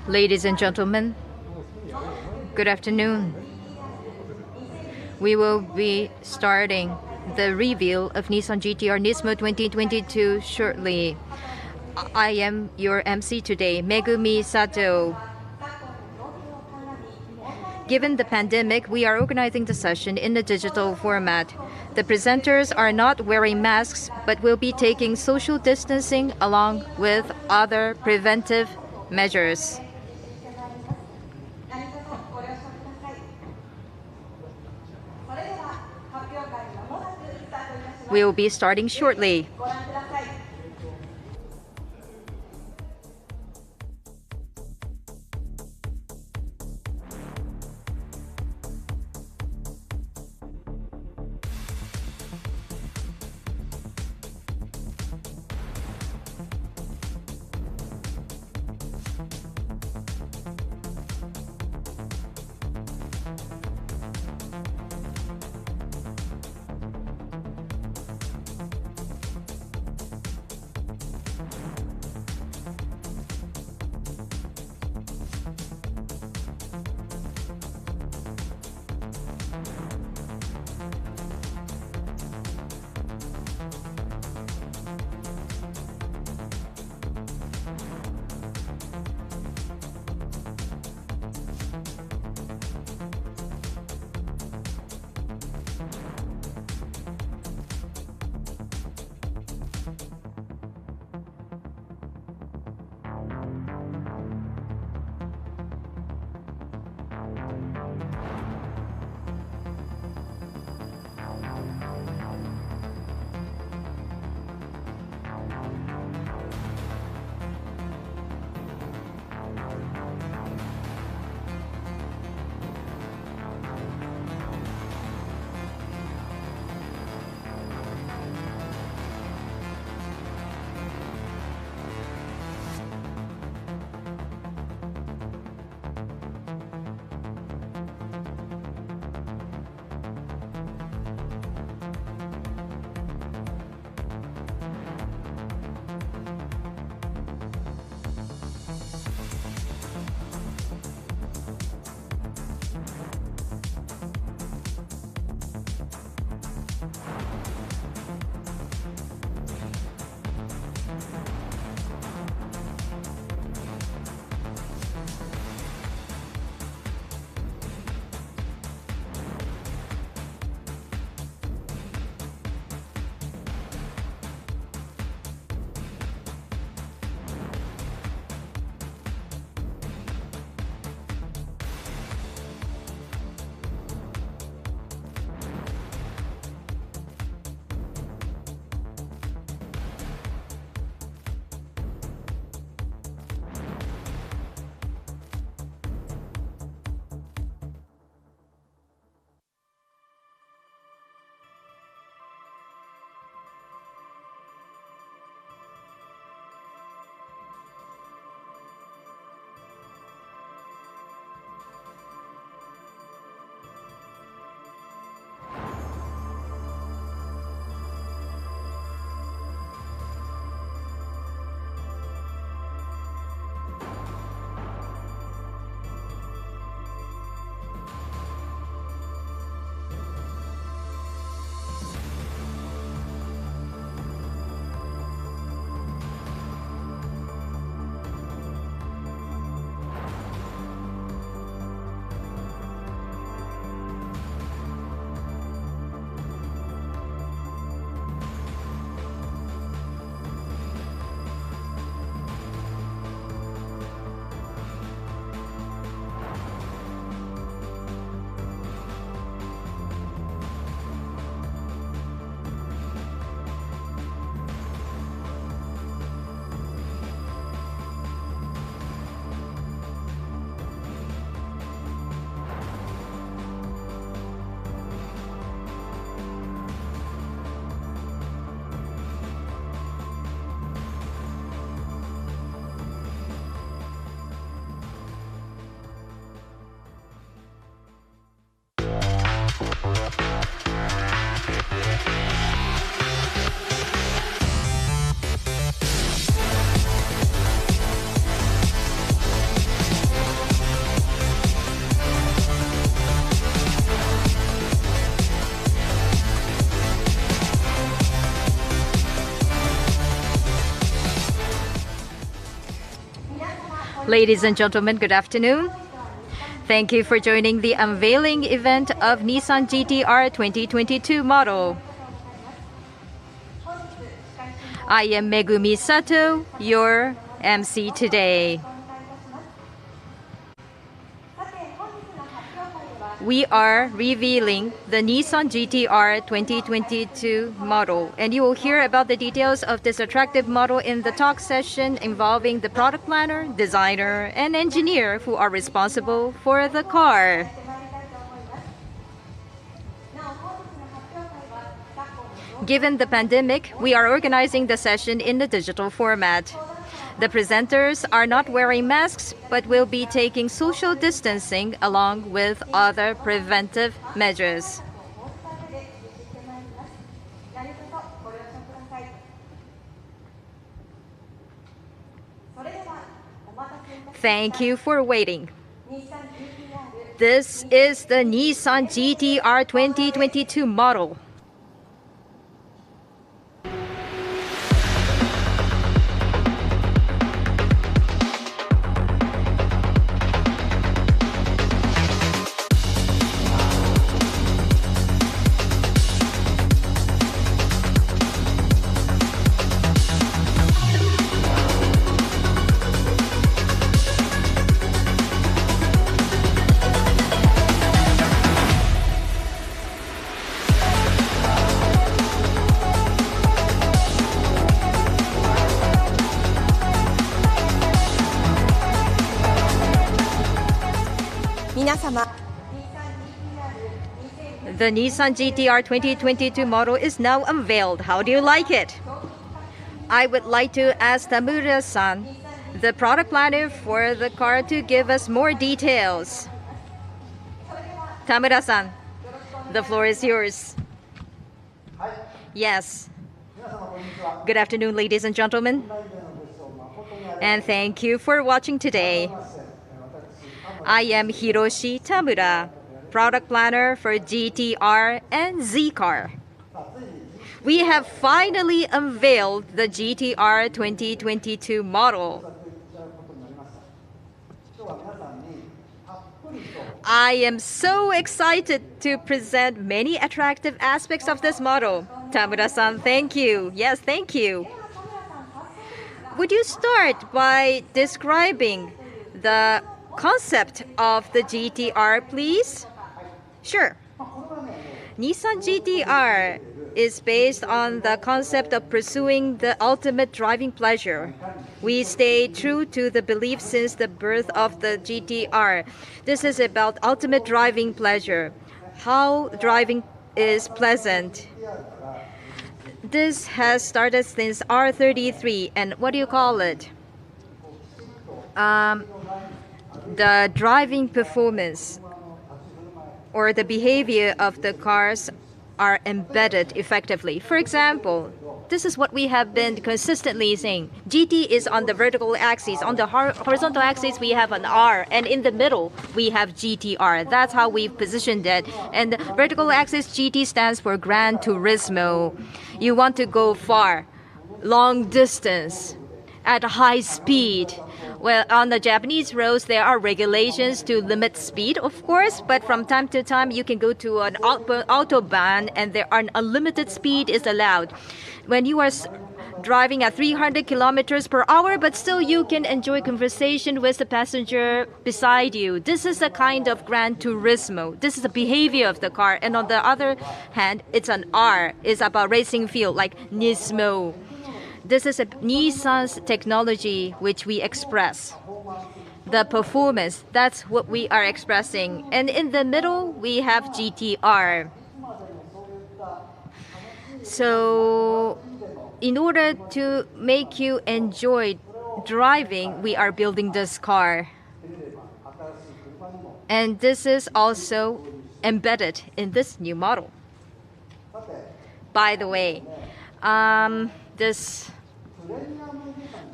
Ladies and gentlemen, good afternoon. We will be starting the reveal of Nissan GT-R Nismo 2022 shortly. I am your MC today, Megumi Sato. Given the pandemic, we are organizing the session in a digital format. The presenters are not wearing masks, but will be taking social distancing along with other preventive measures. We will be starting shortly. Ladies and gentlemen, good afternoon. Thank you for joining the unveiling event of Nissan GT-R 2022 model. I am Megumi Sato, your MC today. We are revealing the Nissan GT-R 2022 model, and you will hear about the details of this attractive model in the talk session involving the product planner, designer, and engineer who are responsible for the car. Given the pandemic, we are organizing the session in the digital format. The presenters are not wearing masks, but will be taking social distancing along with other preventive measures. Thank you for waiting. This is the Nissan GT-R 2022 model. The Nissan GT-R 2022 model is now unveiled. How do you like it? I would like to ask Tamura-san, the product planner for the car, to give us more details. Tamura-san, the floor is yours. Yes. Good afternoon, ladies and gentlemen. And thank you for watching today. I am Hiroshi Tamura, product planner for GT-R and Z-Car. We have finally unveiled the GT-R 2022 model. I am so excited to present many attractive aspects of this model. Tamura-san, thank you. Yes, thank you. Would you start by describing the concept of the GT-R, please? Sure. Nissan GT-R is based on the concept of pursuing the ultimate driving pleasure. We stay true to the belief since the birth of the GT-R. This is about ultimate driving pleasure, how driving is pleasant. This has started since R33, and what do you call it? The driving performance or the behavior of the cars are embedded effectively. For example, this is what we have been consistently saying. GT is on the vertical axis. On the horizontal axis, we have an R, and in the middle, we have GTR. That's how we've positioned it. And the vertical axis, GT stands for Gran Turismo. You want to go far, long distance, at high speed. Well, on the Japanese roads, there are regulations to limit speed, of course, but from time to time, you can go to an autobahn and there are unlimited speed is allowed. When you are driving at 300 kilometers per hour, but still you can enjoy conversation with the passenger beside you. This is a kind of Gran Turismo. This is the behavior of the car. And on the other hand, it's an R. It's about racing feel, like Nismo. This is a Nissan's technology which we express. The performance, that's what we are expressing. And in the middle, we have GTR. So, in order to make you enjoy driving, we are building this car. And this is also embedded in this new model. By the way, this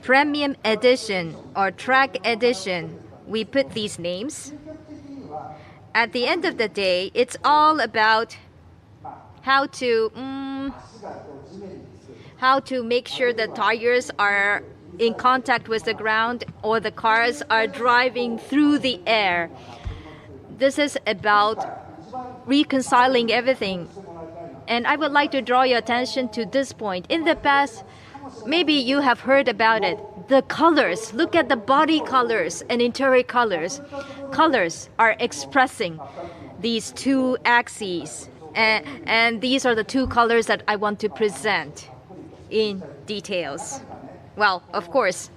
premium edition or track edition, we put these names. At the end of the day, it's all about how to make sure the tires are in contact with the ground or the cars are driving through the air. This is about reconciling everything. And I would like to draw your attention to this point. In the past, maybe you have heard about it. The colors, look at the body colors and interior colors. Colors are expressing these two axes. And these are the two colors that I want to present in details. Well, of course,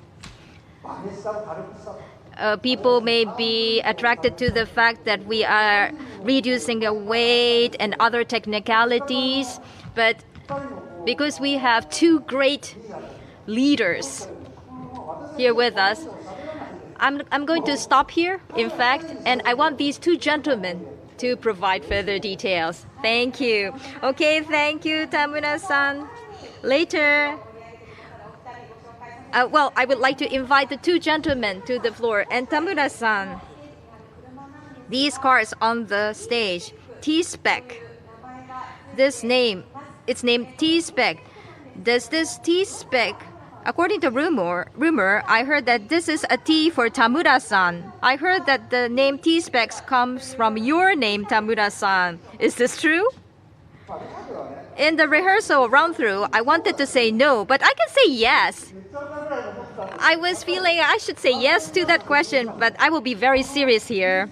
people may be attracted to the fact that we are reducing the weight and other technicalities, but because we have two great leaders here with us, I'm going to stop here, in fact, and I want these two gentlemen to provide further details. Thank you. Okay, thank you, Tamura-san. Later. Well, I would like to invite the two gentlemen to the floor. And Tamura-san, these cars on the stage, T-Spec. This name, it's named T-Spec. Does this T-Spec, according to rumor, I heard that this is a T for Tamura-san. I heard that the name T-Spec comes from your name, Tamura-san. Is this true? In the rehearsal run-through, I wanted to say no, but I can say yes. I was feeling I should say yes to that question, but I will be very serious here.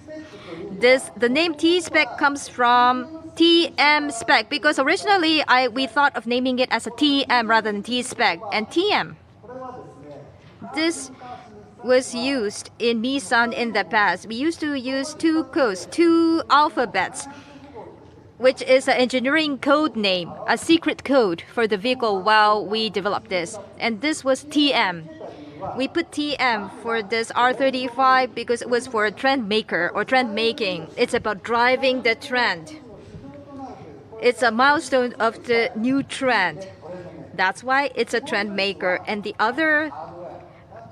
The name T-Spec comes from TM spec because originally we thought of naming it as a TM rather than T-Spec and TM. This was used in Nissan in the past. We used to use two codes, two alphabets, which is an engineering code name, a secret code for the vehicle while we developed this. And this was TM. We put TM for this R35 because it was for a trend maker or trend making. It's about driving the trend. It's a milestone of the new trend. That's why it's a trend maker. And the other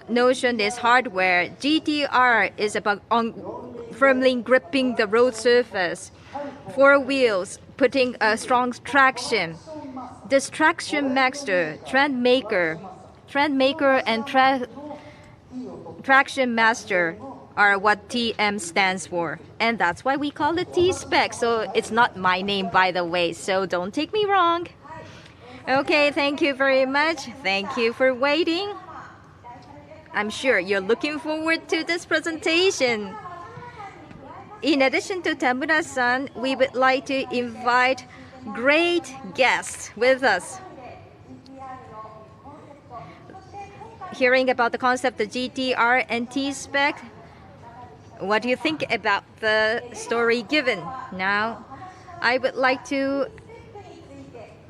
notion is hardware. GTR is about firmly gripping the road surface. 4 wheels, putting a strong traction. This traction master, trend maker and traction master are what TM stands for. And that's why we call it T-Spec. So it's not my name, by the way, so don't take me wrong. Okay, thank you very much. Thank you for waiting. I'm sure you're looking forward to this presentation. In addition to Tamura-san, we would like to invite great guests with us. Hearing about the concept of GTR and T-Spec, what do you think about the story given? Now, I would like to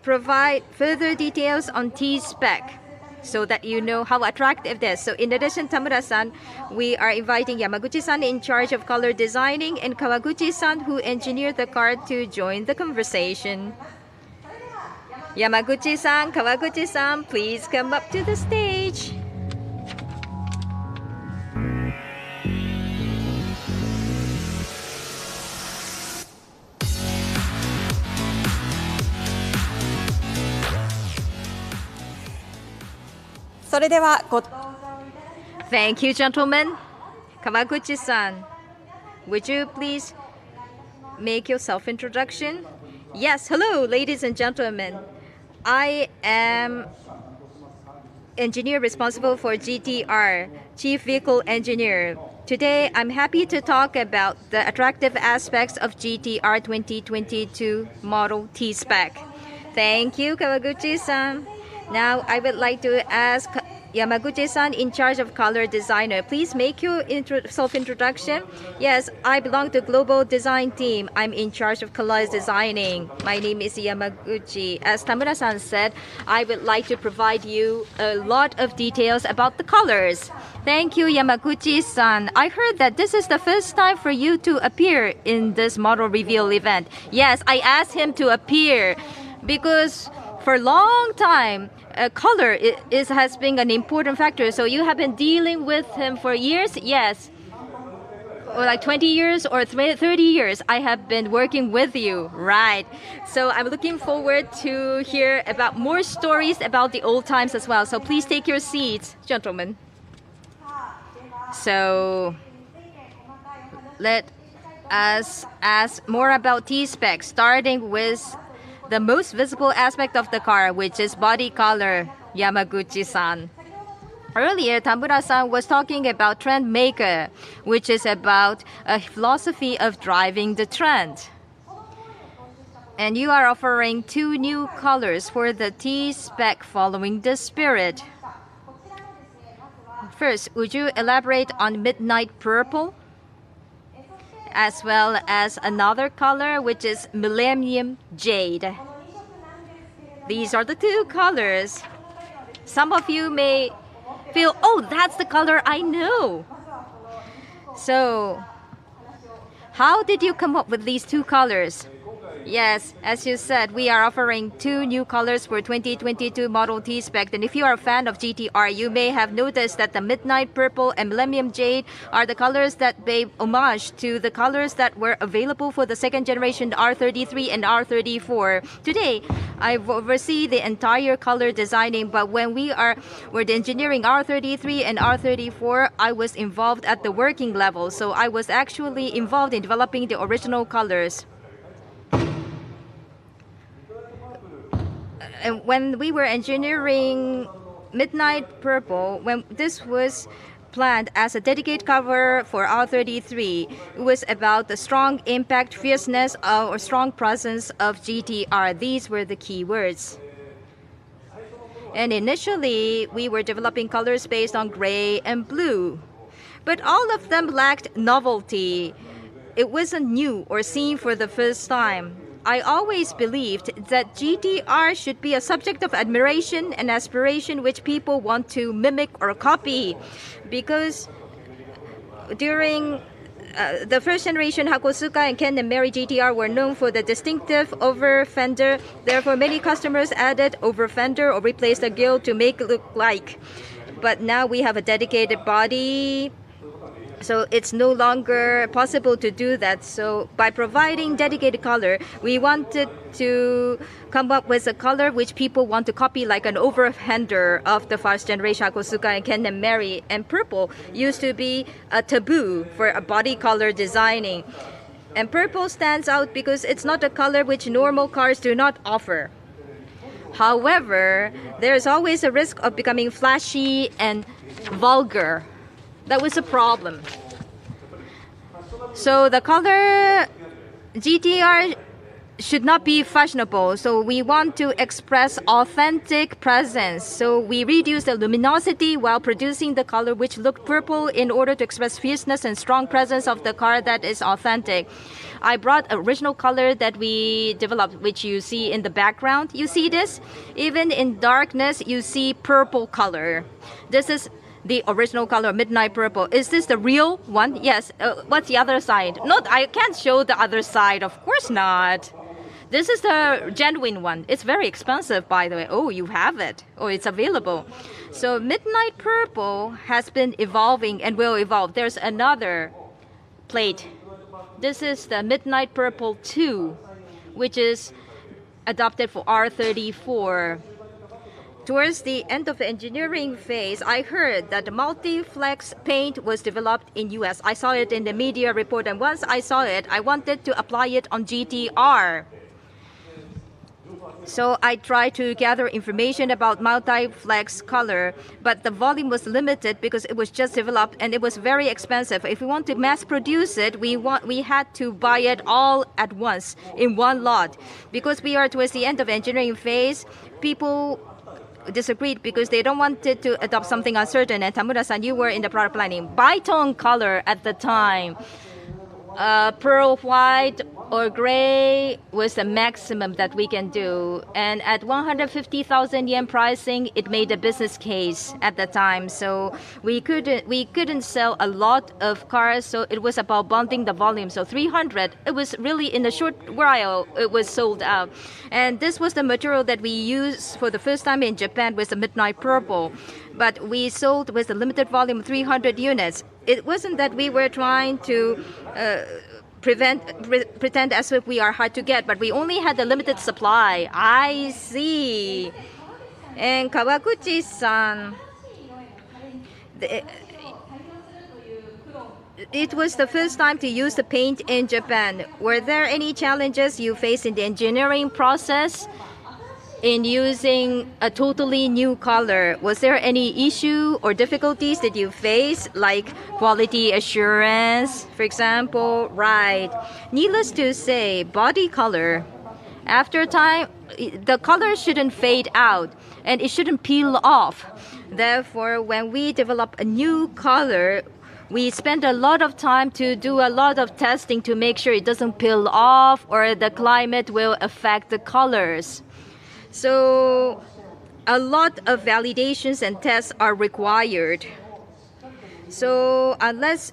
provide further details on T-Spec so that you know how attractive this is. So in addition to Tamura-san, we are inviting Yamaguchi-san in charge of color designing and Kawaguchi-san who engineered the car to join the conversation. Yamaguchi-san, Kawaguchi-san, please come up to the stage. Thank you, gentlemen. Kawaguchi-san, would you please make your self-introduction? Yes, hello, ladies and gentlemen. I am engineer responsible for GTR, Chief Vehicle Engineer. Today, I'm happy to talk about the attractive aspects of GTR 2022 model T-Spec. Thank you, Kawaguchi-san. Now, I would like to ask Yamaguchi-san in charge of color designer. Please make your self-introduction. Yes, I belong to global design team. I'm in charge of color designing. My name is Yamaguchi. As Tamura-san said, I would like to provide you a lot of details about the colors. Thank you, Yamaguchi-san. I heard that this is the first time for you to appear in this model reveal event. Yes, I asked him to appear because for a long time, color has been an important factor. So you have been dealing with him for years? Yes. or like 20 years or 30 years I have been working with you, right? So I'm looking forward to hear about more stories about the old times as well. So please take your seats, gentlemen. So let us ask more about T-Spec, starting with the most visible aspect of the car, which is body color, Yamaguchi-san. Earlier, Tamura-san was talking about trend maker, which is about a philosophy of driving the trend. And you are offering 2 new colors for the T-Spec following the spirit. First, would you elaborate on Midnight Purple? As well as another color, which is Millennium Jade. These are the 2 colors. Some of you may feel, oh, that's the color I know. So, how did you come up with these 2 colors? Yes, as you said, we are offering 2 new colors for 2022 model T-Spec. And if you are a fan of GTR, you may have noticed that the Midnight Purple and Millennium Jade are the colors that pay homage to the colors that were available for the second generation R33 and R34. Today, I've overseen the entire color designing, but when we're engineering R33 and R34, I was involved at the working level. So I was actually involved in developing the original colors. And when we were engineering Midnight Purple, when this was planned as a dedicated cover for R33, it was about the strong impact, fierceness, or strong presence of GTR. These were the key words. And initially, we were developing colors based on gray and blue. But all of them lacked novelty. It wasn't new or seen for the first time. I always believed that GTR should be a subject of admiration and aspiration which people want to mimic or copy. Because during the first generation, Hakosuka and Ken and Mary GTR were known for the distinctive over fender. Therefore, many customers added over fender or replaced the grille to make it look like. But now we have a dedicated body. So it's no longer possible to do that. So by providing dedicated color, we wanted to come up with a color which people want to copy, like an overhander of the first generation Hakosuka and Ken and Mary. And purple used to be a taboo for a body color designing. And purple stands out because it's not a color which normal cars do not offer. However, there's always a risk of becoming flashy and vulgar. That was a problem. So the color GTR should not be fashionable. So we want to express authentic presence. So we reduce the luminosity while producing the color which looked purple in order to express fierceness and strong presence of the car that is authentic. I brought original color that we developed, which you see in the background. You see this? Even in darkness, you see purple color. This is the original color, Midnight Purple. Is this the real one? Yes. What's the other side? No, I can't show the other side. Of course not. This is the genuine one. It's very expensive, by the way. Oh, you have it. Oh, it's available. So Midnight Purple has been evolving and will evolve. There's another plate. This is the Midnight Purple 2, which is adopted for R34. Towards the end of the engineering phase, I heard that the multi-flex paint was developed in US. I saw it in the media report, and once I saw it, I wanted to apply it on GTR. So I tried to gather information about multi-flex color, but the volume was limited because it was just developed and it was very expensive. If we want to mass produce it, we had to buy it all at once in one lot. Because we are towards the end of engineering phase, people disagreed because they don't wanted to adopt something uncertain. And Tamura-san, you were in the product planning. Bitone color at the time. Pearl white or gray was the maximum that we can do. And at 150,000 yen pricing, it made a business case at the time. So we couldn't sell a lot of cars. So it was about bonding the volume. So 300, it was really in a short while, it was sold out. And this was the material that we used for the first time in Japan with the midnight purple. But we sold with a limited volume 300 units. It wasn't that we were trying to pretend as if we are hard to get, but we only had a limited supply. I see. And Kawaguchi-san, it was the first time to use the paint in Japan. Were there any challenges you faced in the engineering process in using a totally new color? Was there any issue or difficulties that you faced, like quality assurance, for example? Right. Needless to say, body color, after time, the color shouldn't fade out and it shouldn't peel off. Therefore, when we develop a new color, we spend a lot of time to do a lot of testing to make sure it doesn't peel off or the climate will affect the colors. So a lot of validations and tests are required. So unless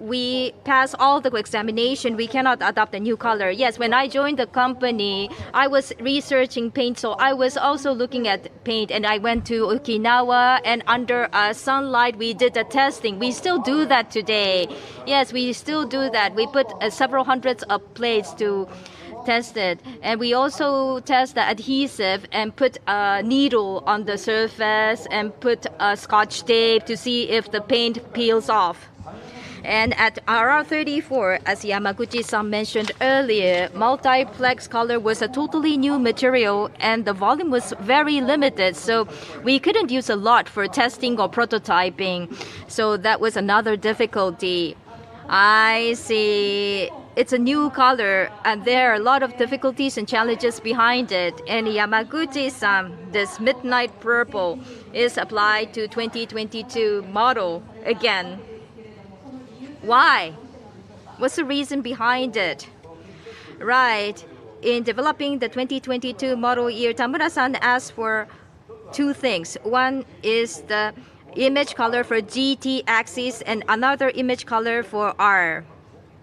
we pass all the examination, we cannot adopt a new color. Yes, when I joined the company, I was researching paint, so I was also looking at paint, and I went to Okinawa, and under sunlight, we did the testing. We still do that today. Yes, we still do that. We put several hundreds of plates to test it, and we also test the adhesive and put a needle on the surface and put a scotch tape to see if the paint peels off. And at RR34, as Yamaguchi-san mentioned earlier, multiplex color was a totally new material and the volume was very limited, so we couldn't use a lot for testing or prototyping. So that was another difficulty. I see. It's a new color and there are a lot of difficulties and challenges behind it. And Yamaguchi-san, this midnight purple is applied to 2022 model again. Why? What's the reason behind it? Right. In developing the 2022 model year, Tamura-san asked for two things. One is the image color for GT axis and another image color for R.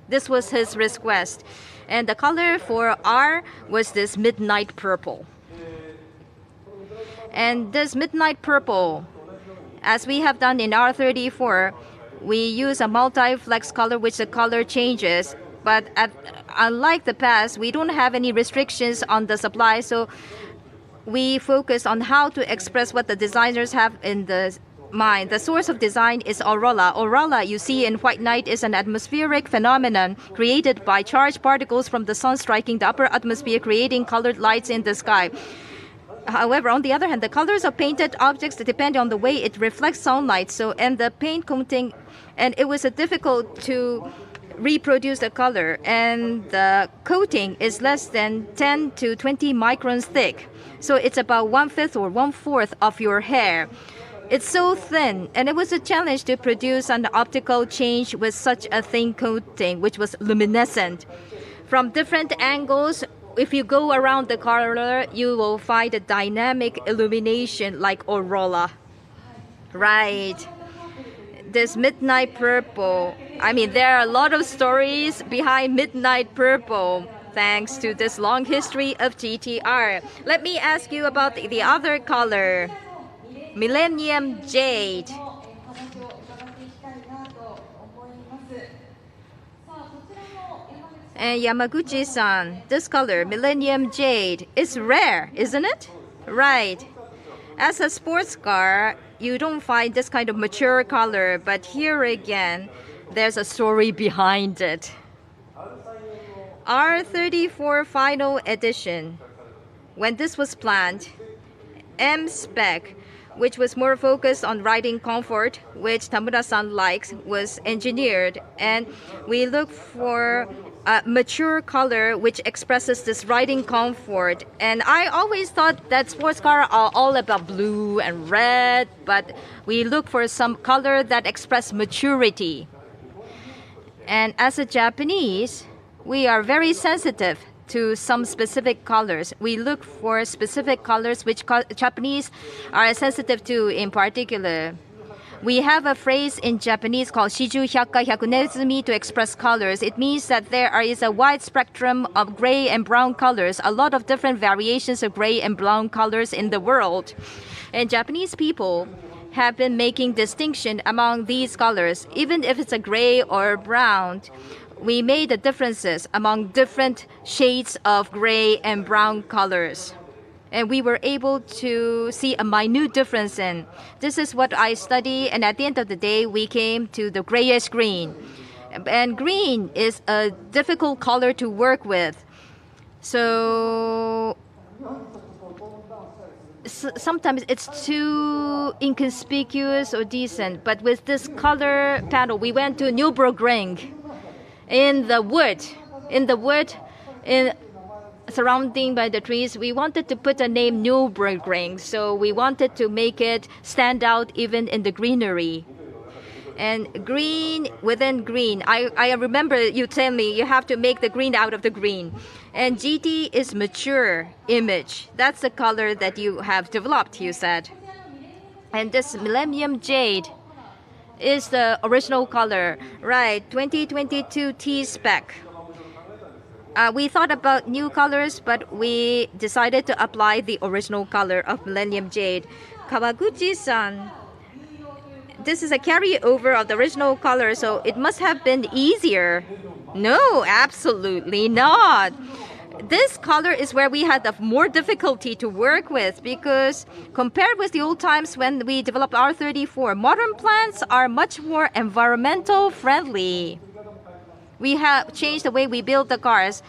This was his request. And the color for R was this midnight purple. And this midnight purple, as we have done in R34, we use a multi-flex color which the color changes. But unlike the past, we don't have any restrictions on the supply. So we focus on how to express what the designers have in the mind. The source of design is aurora. Aurora, you see in white night, is an atmospheric phenomenon created by charged particles from the sun striking the upper atmosphere, creating colored lights in the sky. However, on the other hand, the colors of painted objects depend on the way it reflects sunlight. So, and the paint coating, and it was difficult to reproduce the color. And the coating is less than 10 to 20 microns thick. So it's about 1/5 or 1/4 of your hair. It's so thin, and it was a challenge to produce an optical change with such a thin coating, which was luminescent. From different angles, if you go around the color, you will find a dynamic illumination like aurora. Right. This midnight purple, I mean, there are a lot of stories behind midnight purple, thanks to this long history of GTR. Let me ask you about the other color. Millennium Jade. And Yamaguchi-san, this color, Millennium Jade, is rare, isn't it? Right. As a sports car, you don't find this kind of mature color, but here again, there's a story behind it. R34 final edition. When this was planned, M-Spec, which was more focused on riding comfort, which Tamura-san likes, was engineered. And we look for a mature color which expresses this riding comfort. And I always thought that sports cars are all about blue and red, but we look for some color that express maturity. And as a Japanese, we are very sensitive to some specific colors. We look for specific colors which Japanese are sensitive to in particular. We have a phrase in Japanese called shiju hyakka hyakunezumi to express colors. It means that there is a wide spectrum of gray and brown colors, a lot of different variations of gray and brown colors in the world. And Japanese people have been making distinction among these colors. Even if it's a gray or brown, we made the differences among different shades of gray and brown colors. And we were able to see a minute difference in. This is what I study, and at the end of the day, we came to the grayish green. And green is a difficult color to work with. So sometimes it's too inconspicuous or decent. But with this color panel, we went to Nürburgring in the wood, surrounding by the trees. We wanted to put a name Nürburgring, so we wanted to make it stand out even in the greenery. And green within green. I remember you tell me you have to make the green out of the green. And GT is mature image. That's the color that you have developed, you said. And this Millennium Jade is the original color. Right, 2022 T-Spec. We thought about new colors, but we decided to apply the original color of Millennium Jade. Kawaguchi-san, this is a carryover of the original color, so it must have been easier. No, absolutely not. This color is where we had the more difficulty to work with, because compared with the old times when we developed R34, modern plants are much more environmental friendly. We have changed the way we build the cars.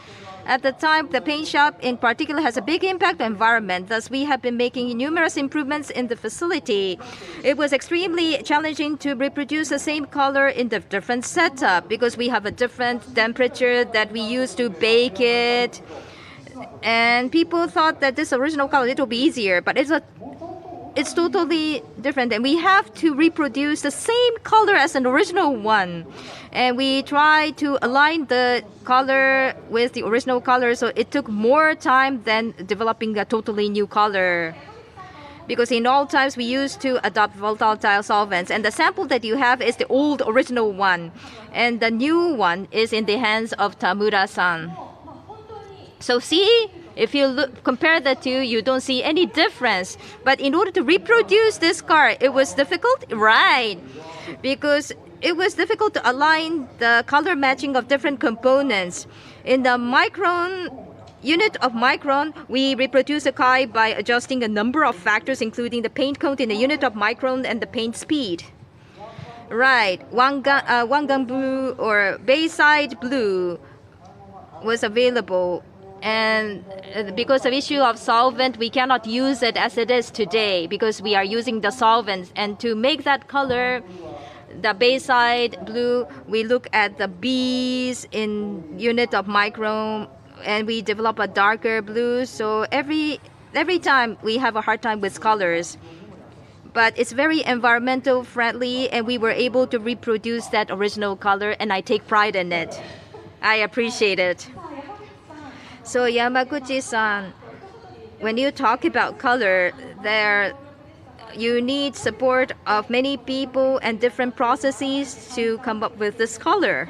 At the time, the paint shop in particular has a big impact on the environment. Thus, we have been making numerous improvements in the facility. It was extremely challenging to reproduce the same color in the different setup because we have a different temperature that we use to bake it. And people thought that this original color, it will be easier, but it's totally different, and we have to reproduce the same color as an original one. And we try to align the color with the original color, so it took more time than developing a totally new color. Because in all times we used to adopt volatile solvents, and the sample that you have is the old original one, and the new one is in the hands of Tamura-san. So see, if you compare the two, you don't see any difference. But in order to reproduce this car, it was difficult, right? Because it was difficult to align the color matching of different components. In the unit of micron, we reproduce a car by adjusting a number of factors, including the paint coat in the unit of micron and the paint speed. Right, Wangan blue or Bayside blue was available. And because of issue of solvent, we cannot use it as it is today because we are using the solvents. And to make that color, the Bayside blue, we look at the B's in unit of micron, and we develop a darker blue. So every time we have a hard time with colors. But it's very environmental friendly, and we were able to reproduce that original color, and I take pride in it. I appreciate it. So Yamaguchi-san, when you talk about color, you need support of many people and different processes to come up with this color.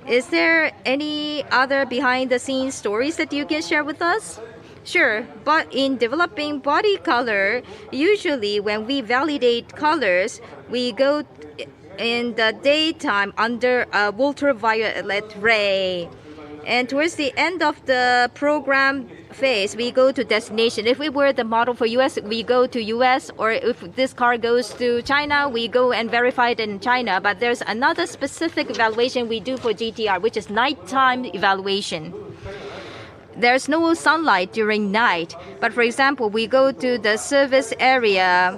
Is there any other behind-the-scenes stories that you can share with us? Sure, but in developing body color, usually when we validate colors, we go in the daytime under a ultraviolet ray. And towards the end of the program phase, we go to destination. If we were the model for US, we go to US, or if this car goes to China, we go and verify it in China. But there's another specific evaluation we do for GTR, which is nighttime evaluation. There's no sunlight during night. But for example, we go to the service area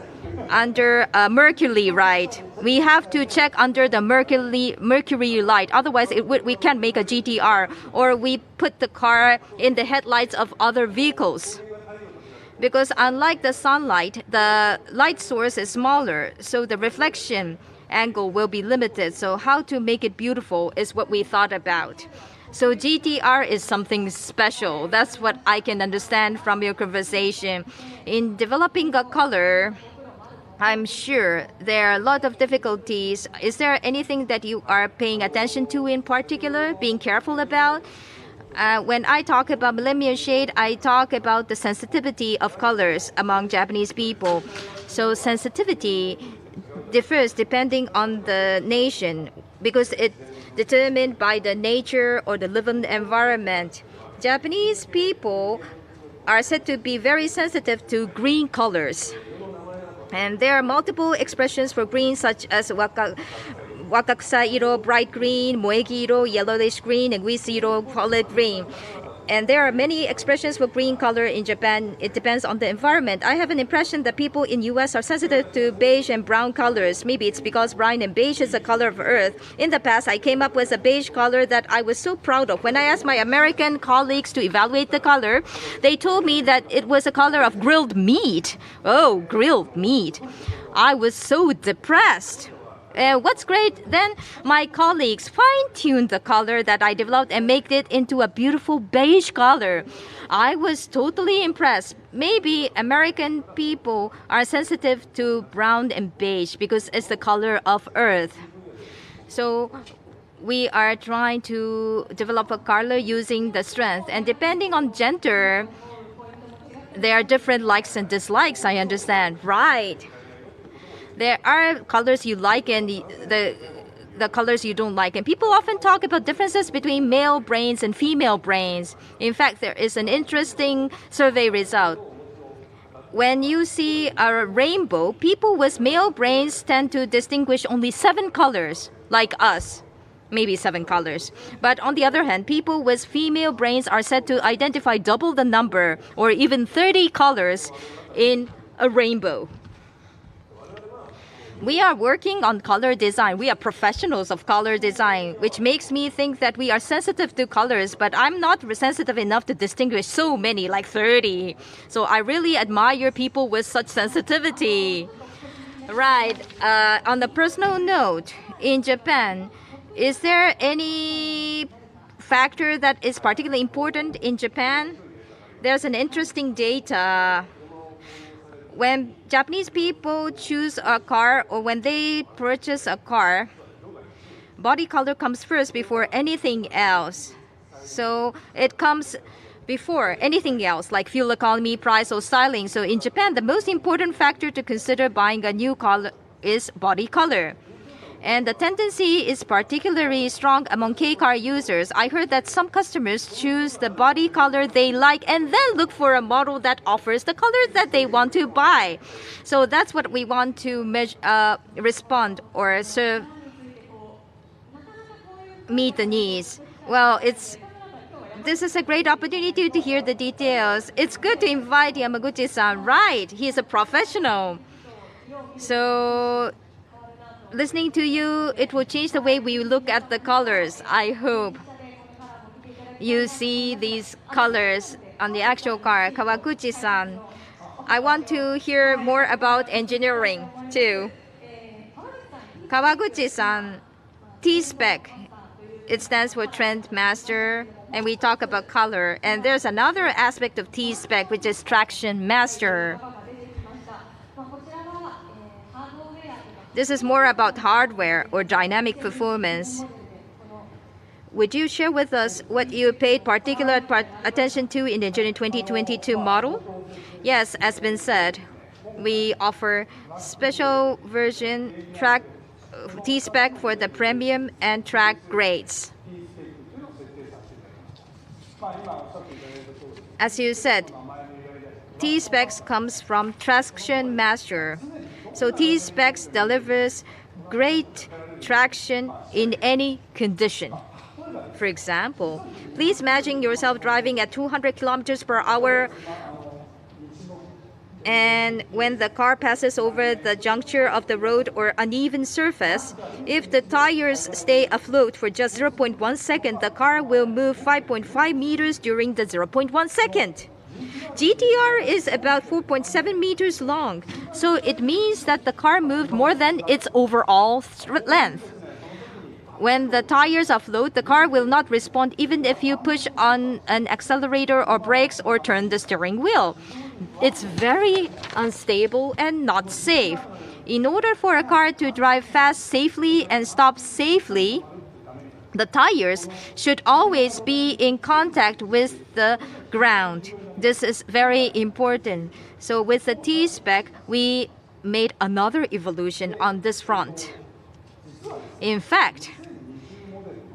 under mercury light. We have to check under the mercury light. Otherwise, we can't make a GTR. Or we put the car in the headlights of other vehicles. Because unlike the sunlight, the light source is smaller, so the reflection angle will be limited. So how to make it beautiful is what we thought about. So GTR is something special. That's what I can understand from your conversation. In developing a color, I'm sure there are a lot of difficulties. Is there anything that you are paying attention to in particular, being careful about? When I talk about Millennium shade, I talk about the sensitivity of colors among Japanese people. So sensitivity differs depending on the nation because it's determined by the nature or the living environment. Japanese people are said to be very sensitive to green colors. And there are multiple expressions for green such as wakakusa-iro, bright green, moegi-iro, yellowish green, and guisi-iro, olive green. And there are many expressions for green color in Japan. It depends on the environment. I have an impression that people in US are sensitive to beige and brown colors. Maybe it's because brown and beige is the color of earth. In the past, I came up with a beige color that I was so proud of. When I asked my American colleagues to evaluate the color, they told me that it was a color of grilled meat. Oh, grilled meat. I was so depressed. What's great, then my colleagues fine-tuned the color that I developed and made it into a beautiful beige color. I was totally impressed. Maybe American people are sensitive to brown and beige because it's the color of earth. So we are trying to develop a color using the strength. And depending on gender, there are different likes and dislikes, I understand. Right. There are colors you like and the colors you don't like. And people often talk about differences between male brains and female brains. In fact, there is an interesting survey result. When you see a rainbow, people with male brains tend to distinguish only 7 colors, like us. Maybe 7 colors. But on the other hand, people with female brains are said to identify double the number or even 30 colors in a rainbow. We are working on color design. We are professionals of color design, which makes me think that we are sensitive to colors, but I'm not sensitive enough to distinguish so many, like 30. So I really admire people with such sensitivity. Right. On a personal note, in Japan, is there any factor that is particularly important in Japan? There's an interesting data. When Japanese people choose a car or when they purchase a car, body color comes first before anything else. So it comes before anything else like fuel economy, price, or styling. So in Japan, the most important factor to consider buying a new car is body color. And the tendency is particularly strong among K-car users. I heard that some customers choose the body color they like and then look for a model that offers the color that they want to buy. So that's what we want to respond or serve, meet the needs. Well, this is a great opportunity to hear the details. It's good to invite Yamaguchi-san. Right, he's a professional. So listening to you, it will change the way we look at the colors. I hope you see these colors on the actual car. Kawaguchi-san, I want to hear more about engineering too. Kawaguchi-san, T-Spec, it stands for Trend Master, and we talk about color. And there's another aspect of T-Spec, which is Traction Master. This is more about hardware or dynamic performance. Would you share with us what you paid particular attention to in the June 2022 model? Yes, as been said, we offer special version track T-Spec for the premium and track grades. As you said, T-Specs comes from Traction Master. So T-Specs delivers great traction in any condition. For example, please imagine yourself driving at 200 kilometers per hour, and when the car passes over the juncture of the road or uneven surface, if the tires stay afloat for just 0.1 second, the car will move 5.5 meters during the 0.1 second. GTR is about 4.7 meters long, so it means that the car moved more than its overall length. When the tires are float, the car will not respond even if you push on an accelerator or brakes or turn the steering wheel. It's very unstable and not safe. In order for a car to drive fast safely and stop safely, the tires should always be in contact with the ground. This is very important. So with the T-Spec, we made another evolution on this front. In fact,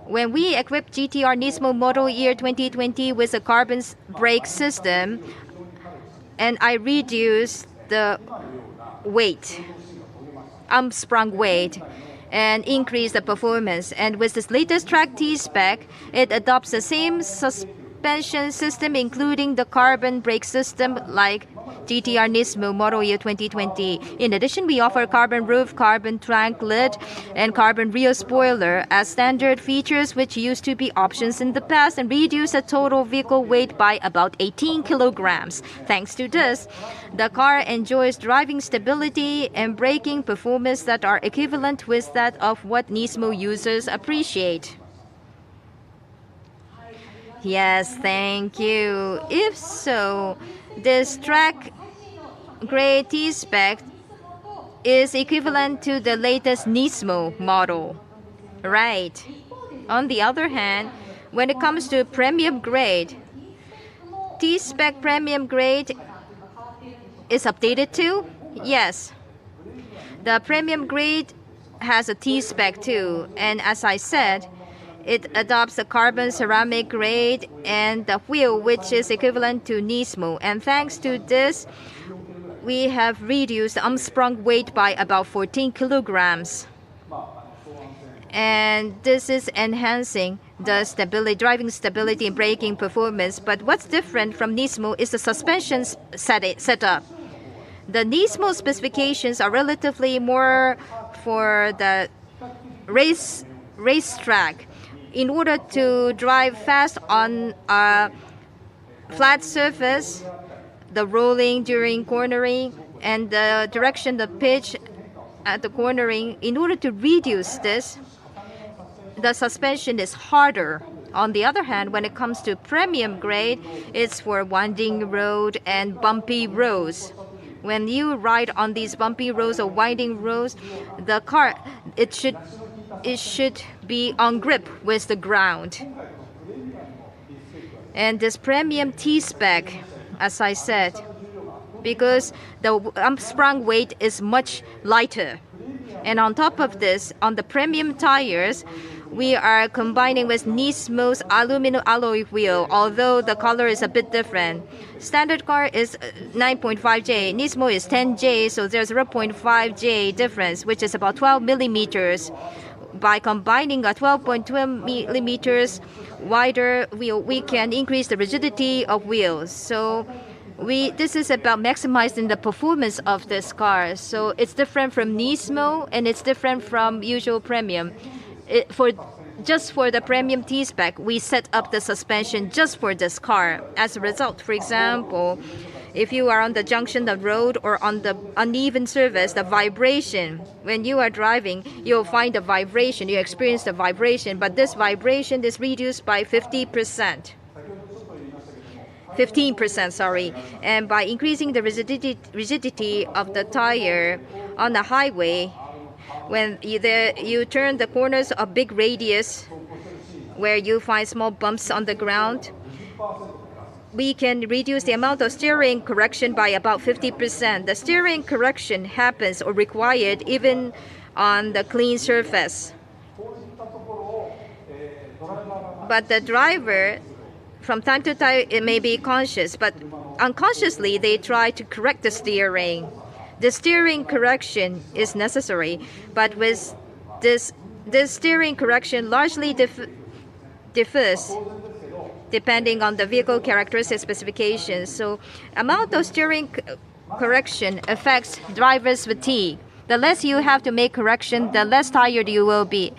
when we equipped GTR Nismo model year 2020 with a carbon brake system, and I reduced the weight, sprung weight, and increase the performance. And with this latest track T-Spec, it adopts the same suspension system, including the carbon brake system like GTR Nismo model year 2020. In addition, we offer carbon roof, carbon trunk lid, and carbon rear spoiler as standard features, which used to be options in the past, and reduce the total vehicle weight by about 18 kilograms. Thanks to this, the car enjoys driving stability and braking performance that are equivalent with that of what Nismo users appreciate. Yes, thank you. If so, this track grade T-Spec is equivalent to the latest Nismo model, right? On the other hand, when it comes to premium grade, T-Spec premium grade is updated too? Yes. The premium grade has a T-Spec too, and as I said, it adopts the carbon ceramic grade and the wheel, which is equivalent to Nismo. And thanks to this, we have reduced the unsprung weight by about 14 kilograms. And this is enhancing the stability, driving stability and braking performance. But what's different from Nismo is the suspension setup. The Nismo specifications are relatively more for the racetrack. In order to drive fast on a flat surface, the rolling during cornering and the direction, the pitch at the cornering, in order to reduce this, the suspension is harder. On the other hand, when it comes to premium grade, it's for winding road and bumpy roads. When you ride on these bumpy roads or winding roads, the car, it should be on grip with the ground. And this premium T-Spec, as I said, because the sprung weight is much lighter. And on top of this, on the premium tires, we are combining with Nismo's aluminum alloy wheel, although the color is a bit different. Standard car is 9.5J, Nismo is 10J, so there's 0.5J difference, which is about 12 millimeters. By combining a 12.2 millimeters wider wheel, we can increase the rigidity of wheels. So this is about maximizing the performance of this car. So it's different from Nismo and it's different from usual premium. Just for the premium T-Spec, we set up the suspension just for this car. As a result, for example, if you are on the junction, the road, or on the uneven surface, the vibration, when you are driving, you'll find the vibration, you experience the vibration, but this vibration is reduced by 15%. 15%, sorry. And by increasing the rigidity of the tire on the highway, when you turn the corners of big radius where you find small bumps on the ground, we can reduce the amount of steering correction by about 50%. The steering correction happens or required even on the clean surface. But the driver, from time to time, it may be conscious, but unconsciously they try to correct the steering. The steering correction is necessary, but with this steering correction largely differs depending on the vehicle characteristic specifications. So amount of steering correction affects driver's fatigue. The less you have to make correction, the less tired you will be.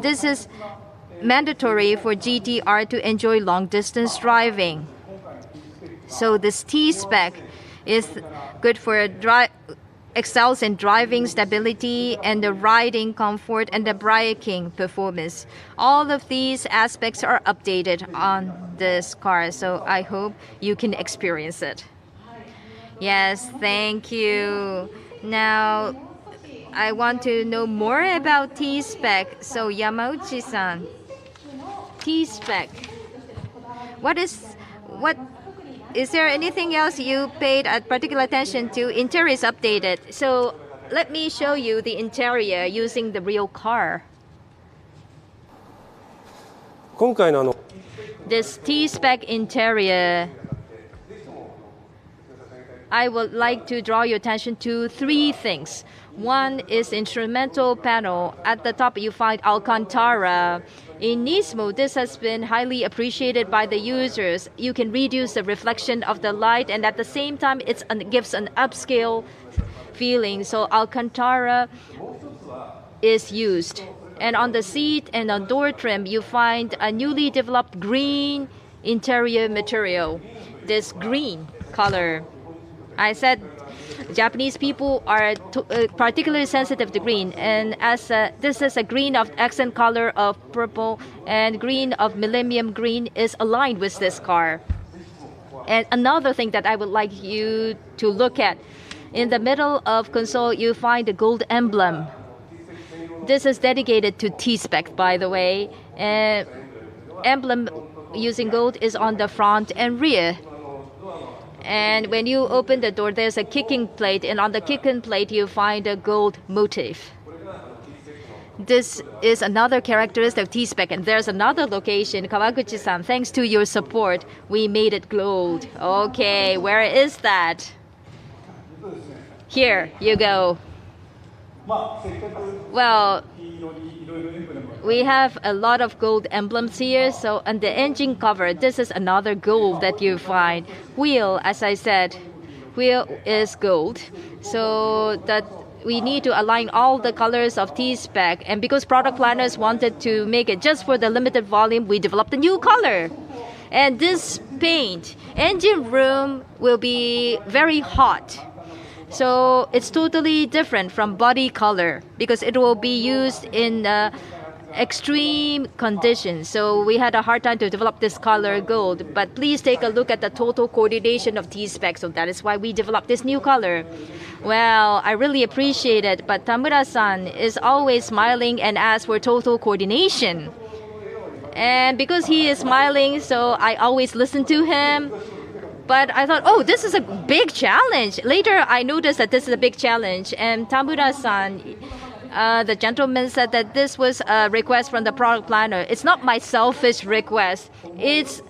This is mandatory for GTR to enjoy long distance driving. So this T-Spec is good for excels in driving stability and the riding comfort and the braking performance. All of these aspects are updated on this car, so I hope you can experience it. Yes, thank you. Now, I want to know more about T-Spec. So, Yamauchi-san, T-Spec. What is there anything else you paid particular attention to? Interior is updated. So, let me show you the interior using the real car. This T-Spec interior, I would like to draw your attention to three things. One is instrumental panel. At the top you find Alcantara. In Nismo, this has been highly appreciated by the users. You can reduce the reflection of the light, and at the same time it gives an upscale feeling. So Alcantara is used. And on the seat and on door trim you find a newly developed green interior material. This green color, I said Japanese people are particularly sensitive to green, and as this is a green of accent color of purple, and green of Millennium green is aligned with this car. And another thing that I would like you to look at, in the middle of console you find the gold emblem. This is dedicated to T-Spec, by the way. Emblem using gold is on the front and rear. And when you open the door, there's a kicking plate, and on the kicking plate you find a gold motif. This is another characteristic of T-Spec, and there's another location, Kawaguchi-san. Thanks to your support, we made it gold. Okay, where is that? Here you go. Well, we have a lot of gold emblems here. So on the engine cover, this is another gold that you find. Wheel, as I said, wheel is gold. So that we need to align all the colors of T-Spec. And because product planners wanted to make it just for the limited volume, we developed a new color. And this paint, engine room will be very hot. So it's totally different from body color because it will be used in extreme conditions. So we had a hard time to develop this color gold. But please take a look at the total coordination of T-Spec. So that is why we developed this new color. Well, I really appreciate it. But Tamura-san is always smiling and asks for total coordination. And because he is smiling, so I always listen to him. But I thought, oh, this is a big challenge. Later, I noticed that this is a big challenge. And Tamura-san, the gentleman said that this was a request from the product planner. It's not my selfish request. It's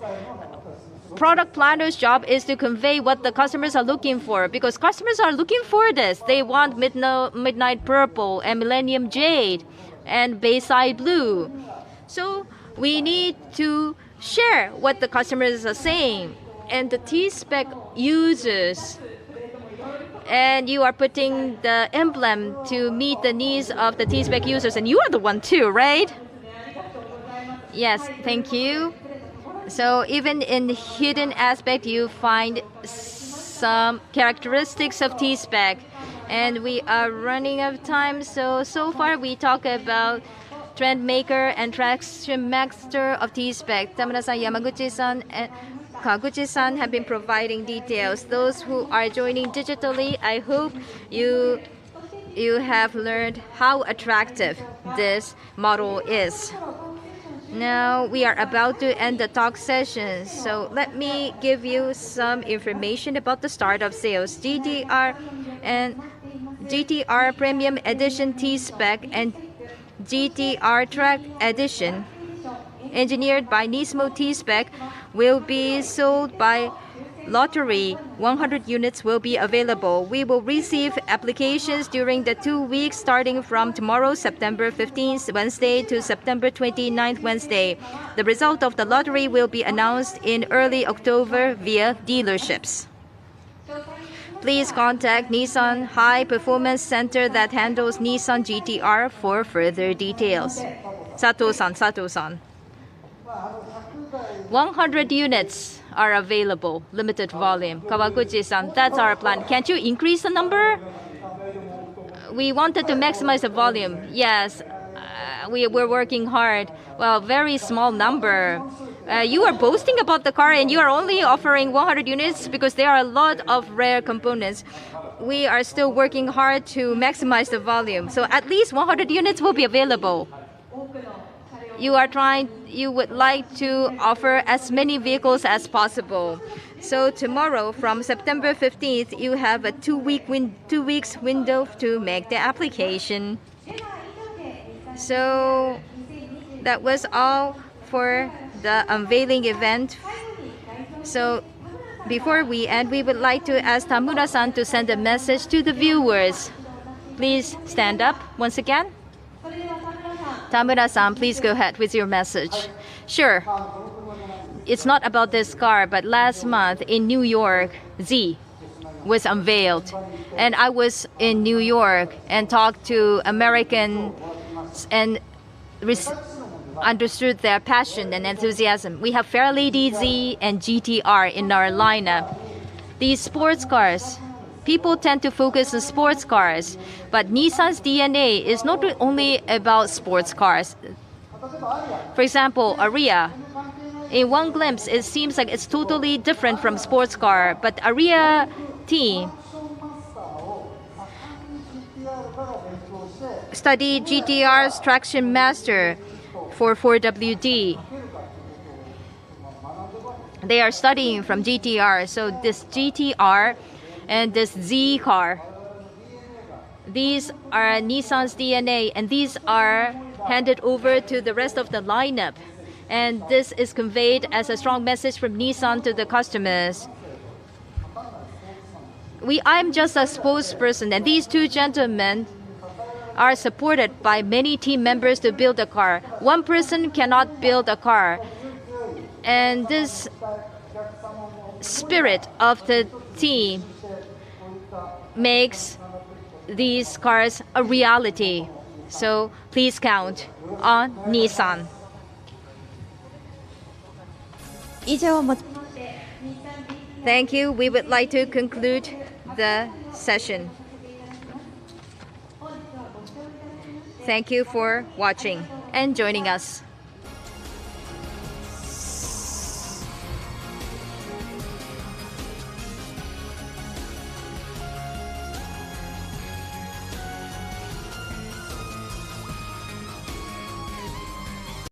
product planner's job is to convey what the customers are looking for, because customers are looking for this. They want midnight purple and Millennium Jade and Bayside blue. So we need to share what the customers are saying. And the T-Spec users, and you are putting the emblem to meet the needs of the T-Spec users, and you are the one too, right? Yes, thank you. So even in hidden aspect, you find some characteristics of T-Spec, and we are running out of time. So far we talk about trend maker and traction master of T-Spec. Tamura-san, Yamaguchi-san, and Kaguchi-san have been providing details. Those who are joining digitally, I hope you have learned how attractive this model is. Now we are about to end the talk session, so let me give you some information about the start of sales. GTR and GTR Premium Edition T-Spec and GTR Track Edition, engineered by Nismo T-Spec, will be sold by lottery. 100 units will be available. We will receive applications during the 2 weeks starting from tomorrow, September 15th, Wednesday, to September 29th, Wednesday. The result of the lottery will be announced in early October via dealerships. Please contact Nissan High Performance Center that handles Nissan GTR for further details. Sato-san. 100 units are available, limited volume. Kawaguchi-san, that's our plan. Can't you increase the number? we wanted to maximize the volume. Yes, we were working hard. Well, very small number. You are boasting about the car and you are only offering 100 units because there are a lot of rare components. We are still working hard to maximize the volume. So at least 100 units will be available. You would like to offer as many vehicles as possible. So tomorrow, from September 15th, you have a 2 weeks window to make the application. So that was all for the unveiling event. So before we end, we would like to ask Tamura-san to send a message to the viewers. Please stand up once again. Tamura-san, please go ahead with your message. Sure. It's not about this car, but last month in New York, Z was unveiled. And I was in New York and talked to Americans and understood their passion and enthusiasm. We have Fairlady Z and GTR in our lineup. These sports cars, people tend to focus on sports cars, but Nissan's DNA is not only about sports cars. For example, Ariya. In one glimpse, it seems like it's totally different from sports car, but Ariya team studied GTR's traction master for 4WD. They are studying from GTR, so this GTR and this Z car, these are Nissan's DNA, and these are handed over to the rest of the lineup. And this is conveyed as a strong message from Nissan to the customers. I'm just a spokesperson, and these two gentlemen are supported by many team members to build a car. One person cannot build a car. And this spirit of the team makes these cars a reality. So please count on Nissan. Thank you. We would like to conclude the session. Thank you for watching and joining us.